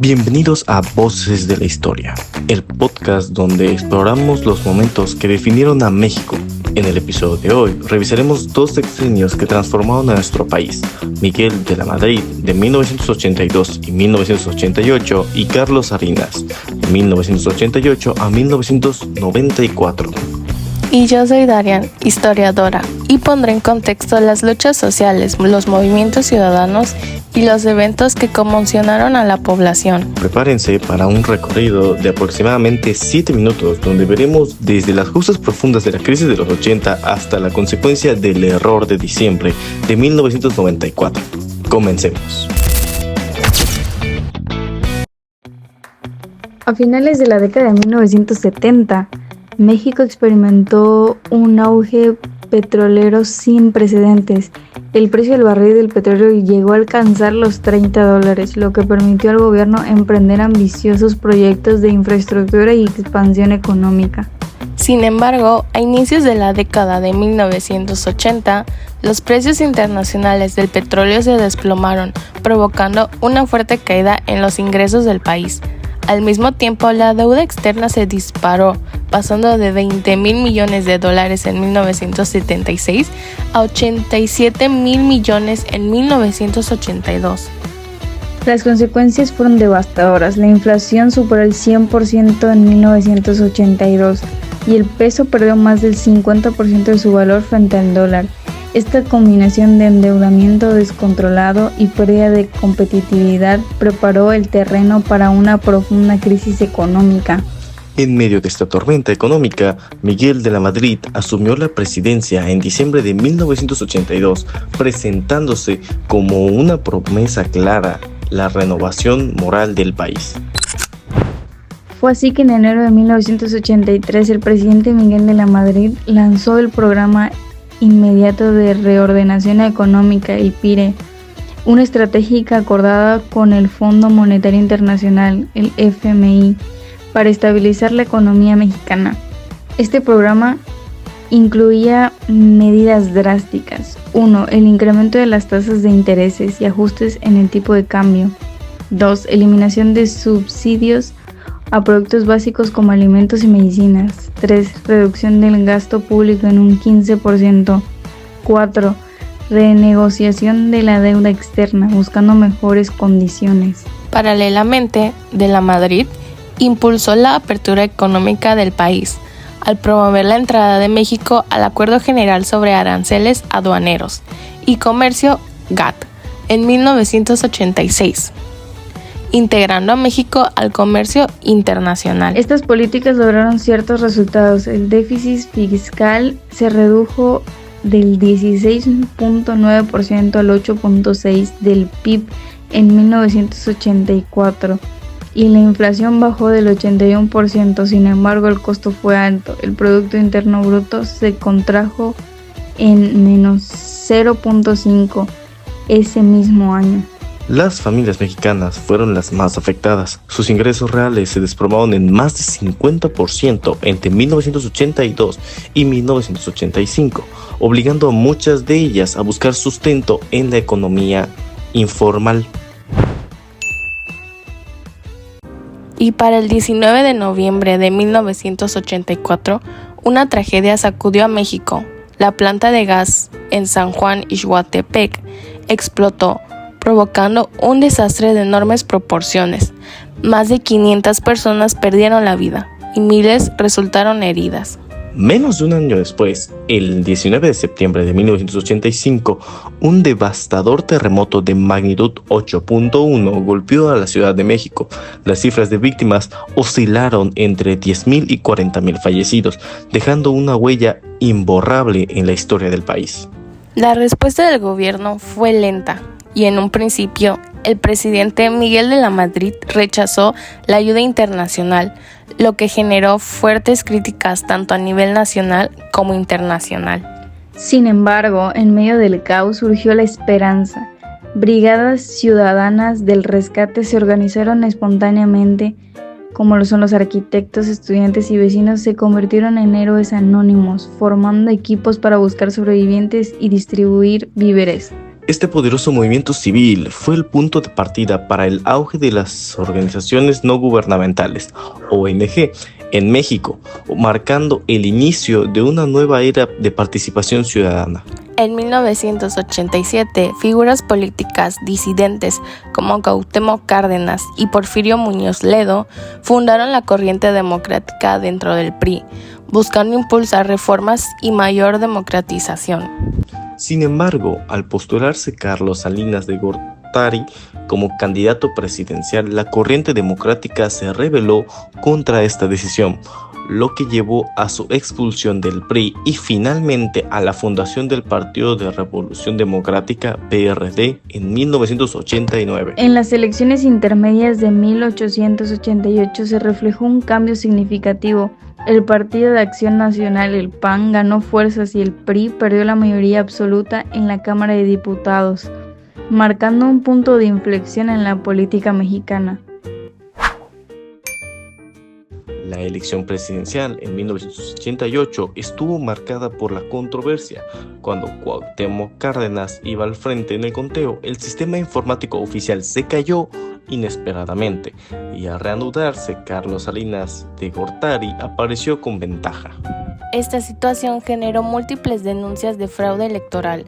Bienvenidos a Voces de la Historia, el podcast donde exploramos los momentos que definieron a México. En el episodio de hoy revisaremos dos sexenios que transformaron a nuestro país: Miguel de la Madrid de 1982 y 1988 y Carlos Salinas de 1988 a 1994. Y yo soy Darian, historiadora, y pondré en contexto las luchas sociales, los movimientos ciudadanos y los eventos que conmocionaron a la población. Prepárense para un recorrido de aproximadamente 7 minutos donde veremos desde las causas profundas de la crisis de los 80 hasta la consecuencia del error de diciembre de 1994. Comencemos. A finales de la década de 1970, México experimentó un auge petrolero sin precedentes. El precio del barril del petróleo llegó a alcanzar los $30, lo que permitió al gobierno emprender ambiciosos proyectos de infraestructura y expansión económica. Sin embargo, a inicios de la década de 1980, los precios internacionales del petróleo se desplomaron, provocando una fuerte caída en los ingresos del país. Al mismo tiempo, la deuda externa se disparó, pasando de $20,000 millones en 1976 a $87,000 millones en 1982. Las consecuencias fueron devastadoras. La inflación superó el 100% en 1982 y el peso perdió más del 50% de su valor frente al dólar. Esta combinación de endeudamiento descontrolado y pérdida de competitividad preparó el terreno para una profunda crisis económica. En medio de esta tormenta económica, Miguel de la Madrid asumió la presidencia en diciembre de 1982, presentándose como una promesa clara: la renovación moral del país. Fue así que en enero de 1983 el presidente Miguel de la Madrid lanzó el programa inmediato de reordenación económica, el PIRE, una estrategia acordada con el Fondo Monetario Internacional, el FMI, para estabilizar la economía mexicana. Este programa incluía medidas drásticas. 1. El incremento de las tasas de intereses y ajustes en el tipo de cambio. 2. Eliminación de subsidios a productos básicos como alimentos y medicinas. 3. Reducción del gasto público en un 15%. 4. Renegociación de la deuda externa, buscando mejores condiciones. Paralelamente, de la Madrid impulsó la apertura económica del país, al promover la entrada de México al Acuerdo General sobre Aranceles Aduaneros y Comercio GATT en 1986. Integrando a México al comercio internacional. Estas políticas lograron ciertos resultados. El déficit fiscal se redujo del 16.9% al 8.6% del PIB en 1984 y la inflación bajó del 81%. Sin embargo, el costo fue alto. El Producto Interno Bruto se contrajo en menos 0.5% ese mismo año. Las familias mexicanas fueron las más afectadas. Sus ingresos reales se desplomaron en más de 50% entre 1982 y 1985, obligando a muchas de ellas a buscar sustento en la economía informal. Y para el 19 de noviembre de 1984, una tragedia sacudió a México. La planta de gas en San Juan Ixhuatepec explotó, provocando un desastre de enormes proporciones. Más de 500 personas perdieron la vida y miles resultaron heridas. Menos de un año después, el 19 de septiembre de 1985, un devastador terremoto de magnitud 8.1 golpeó a la Ciudad de México. Las cifras de víctimas oscilaron entre 10,000 y 40,000 fallecidos, dejando una huella imborrable en la historia del país. La respuesta del gobierno fue lenta y en un principio el presidente Miguel de la Madrid rechazó la ayuda internacional, lo que generó fuertes críticas tanto a nivel nacional como internacional. Sin embargo, en medio del caos surgió la esperanza. Brigadas ciudadanas del rescate se organizaron espontáneamente, como lo son los arquitectos, estudiantes y vecinos, se convirtieron en héroes anónimos, formando equipos para buscar sobrevivientes y distribuir víveres. Este poderoso movimiento civil fue el punto de partida para el auge de las organizaciones no gubernamentales, ONG, en México, marcando el inicio de una nueva era de participación ciudadana. En 1987, figuras políticas disidentes como Cuauhtémoc Cárdenas y Porfirio Muñoz Ledo fundaron la corriente democrática dentro del PRI, buscando impulsar reformas y mayor democratización. Sin embargo, al postularse Carlos Salinas de Gortari como candidato presidencial, la corriente democrática se rebeló contra esta decisión, lo que llevó a su expulsión del PRI y finalmente a la fundación del Partido de Revolución Democrática, PRD, en 1989. En las elecciones intermedias de 1888 se reflejó un cambio significativo. El Partido de Acción Nacional, el PAN, ganó fuerzas y el PRI perdió la mayoría absoluta en la Cámara de Diputados, marcando un punto de inflexión en la política mexicana. La elección presidencial en 1988 estuvo marcada por la controversia. Cuando Cuauhtémoc Cárdenas iba al frente en el conteo, el sistema informático oficial se cayó inesperadamente y al reanudarse, Carlos Salinas de Gortari apareció con ventaja. Esta situación generó múltiples denuncias de fraude electoral,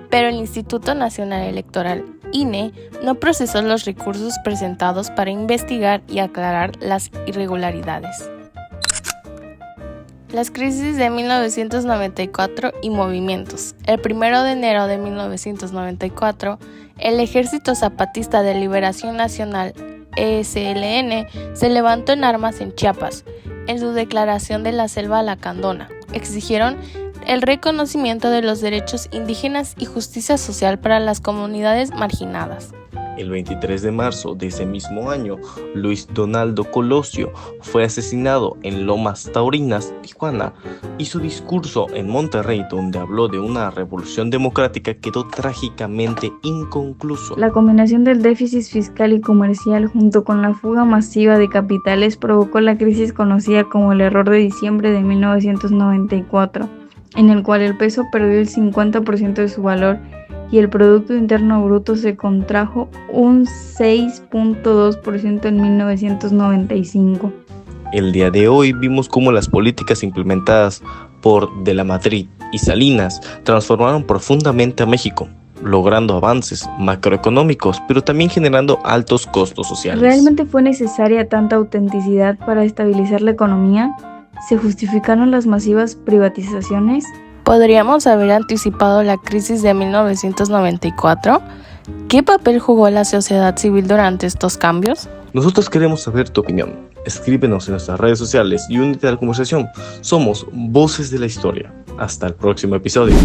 pero el Instituto Nacional Electoral, INE, no procesó los recursos presentados para investigar y aclarar las irregularidades. Las crisis de 1994 y movimientos. El 1 de enero de 1994, el Ejército Zapatista de Liberación Nacional, EZLN, se levantó en armas en Chiapas. En su declaración de la Selva Lacandona, exigieron el reconocimiento de los derechos indígenas y justicia social para las comunidades marginadas. El 23 de marzo de ese mismo año, Luis Donaldo Colosio fue asesinado en Lomas Taurinas, Tijuana, y su discurso en Monterrey, donde habló de una revolución democrática, quedó trágicamente inconcluso. La combinación del déficit fiscal y comercial junto con la fuga masiva de capitales provocó la crisis conocida como el error de diciembre de 1994, en el cual el peso perdió el 50% de su valor y el Producto Interno Bruto se contrajo un 6.2% en 1995. El día de hoy vimos cómo las políticas implementadas por De la Madrid y Salinas transformaron profundamente a México, logrando avances macroeconómicos, pero también generando altos costos sociales. ¿Realmente fue necesaria tanta autenticidad para estabilizar la economía? ¿Se justificaron las masivas privatizaciones? ¿Podríamos haber anticipado la crisis de 1994? ¿Qué papel jugó la sociedad civil durante estos cambios? Nosotros queremos saber tu opinión. Escríbenos en nuestras redes sociales y únete a la conversación. Somos Voces de la Historia. Hasta el próximo episodio.